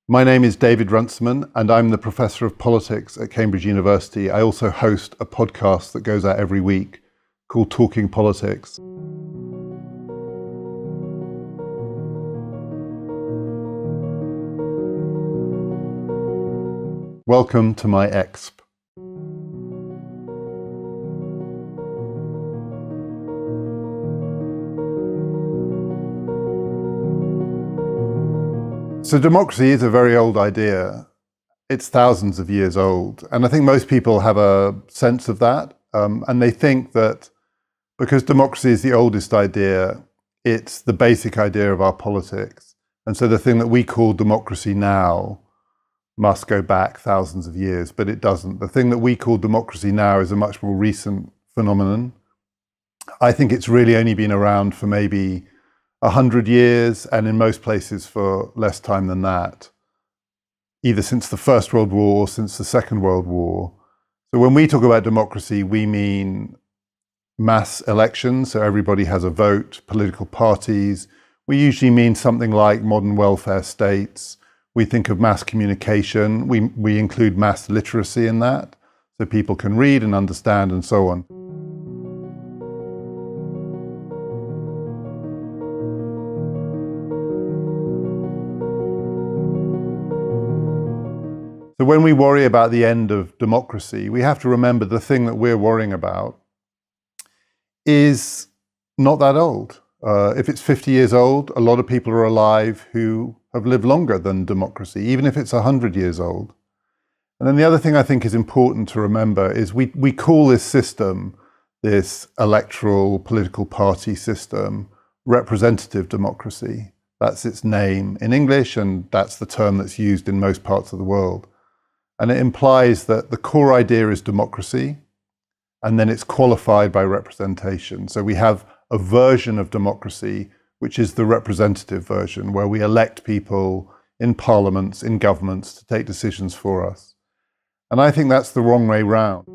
My name is David Runciman, and I'm the Professor of Politics at Cambridge University. I also host a podcast that goes out every week called Talking Politics. Welcome to my exp. So democracy is a very old idea. It's thousands of years old. And I think most people have a sense of that. And they think that because democracy is the oldest idea, it's the basic idea of our politics. And so the thing that we call democracy now must go back thousands of years, but it doesn't. The thing that we call democracy now is a much more recent phenomenon. I think it's really only been around for maybe 100 years, and in most places for less time than that, either since the First World War or since the Second World War. So when we talk about democracy, we mean mass elections, so everybody has a vote, political parties. We usually mean something like modern welfare states. We think of mass communication. We include mass literacy in that, so people can read and understand and so on. So when we worry about the end of democracy, we have to remember the thing that we're worrying about is not that old. If it's 50 years old, a lot of people are alive who have lived longer than democracy, even if it's 100 years old. And then the other thing I think is important to remember is we call this system, this electoral political party system, representative democracy. That's its name in English, and that's the term that's used in most parts of the world. And it implies that the core idea is democracy, and then it's qualified by representation. So we have a version of democracy, which is the representative version, where we elect people in parliaments, in governments, to take decisions for us. And I think that's the wrong way round.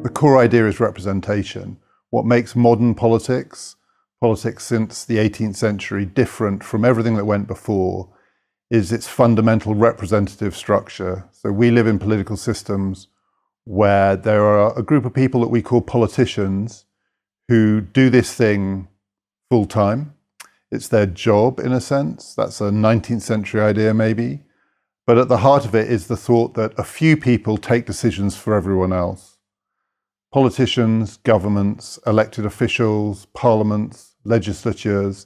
The core idea is representation. What makes modern politics since the 18th century, different from everything that went before, is its fundamental representative structure. So we live in political systems where there are a group of people that we call politicians who do this thing full time. It's their job, in a sense. That's a 19th century idea, maybe. But at the heart of it is the thought that a few people take decisions for everyone else. Politicians, governments, elected officials, parliaments, legislatures.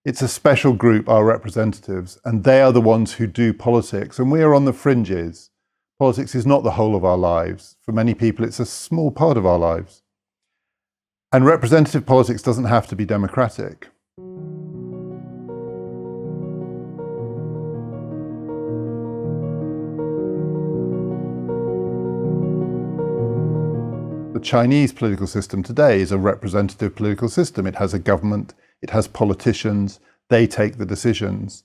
It's a special group, our representatives, and they are the ones who do politics, and we are on the fringes. Politics is not the whole of our lives. For many people, it's a small part of our lives. And representative politics doesn't have to be democratic. The Chinese political system today is a representative political system. It has a government, it has politicians, they take the decisions.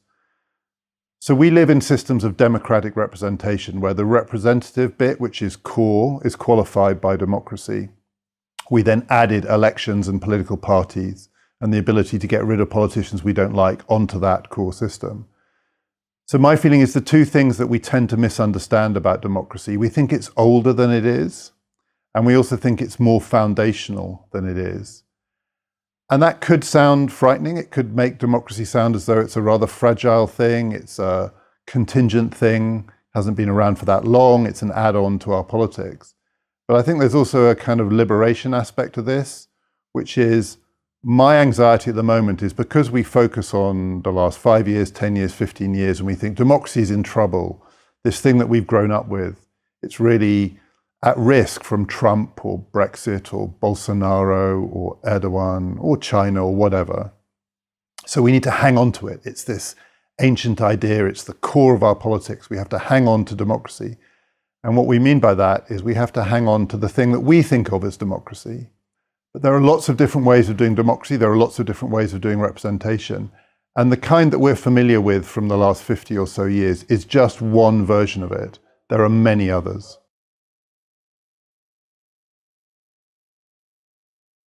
So we live in systems of democratic representation where the representative bit, which is core, is qualified by democracy. We then added elections and political parties and the ability to get rid of politicians we don't like onto that core system. So my feeling is the two things that we tend to misunderstand about democracy. We think it's older than it is. And we also think it's more foundational than it is. And that could sound frightening. It could make democracy sound as though it's a rather fragile thing. It's a contingent thing, hasn't been around for that long. It's an add-on to our politics. But I think there's also a kind of liberation aspect to this, which is my anxiety at the moment is because we focus on the last 5 years, 10 years, 15 years, and we think democracy is in trouble, this thing that we've grown up with, it's really at risk from Trump or Brexit or Bolsonaro or Erdogan or China or whatever. So we need to hang on to it. It's this ancient idea. It's the core of our politics. We have to hang on to democracy. And what we mean by that is we have to hang on to the thing that we think of as democracy. But there are lots of different ways of doing democracy. There are lots of different ways of doing representation. And the kind that we're familiar with from the last 50 or so years is just one version of it. There are many others.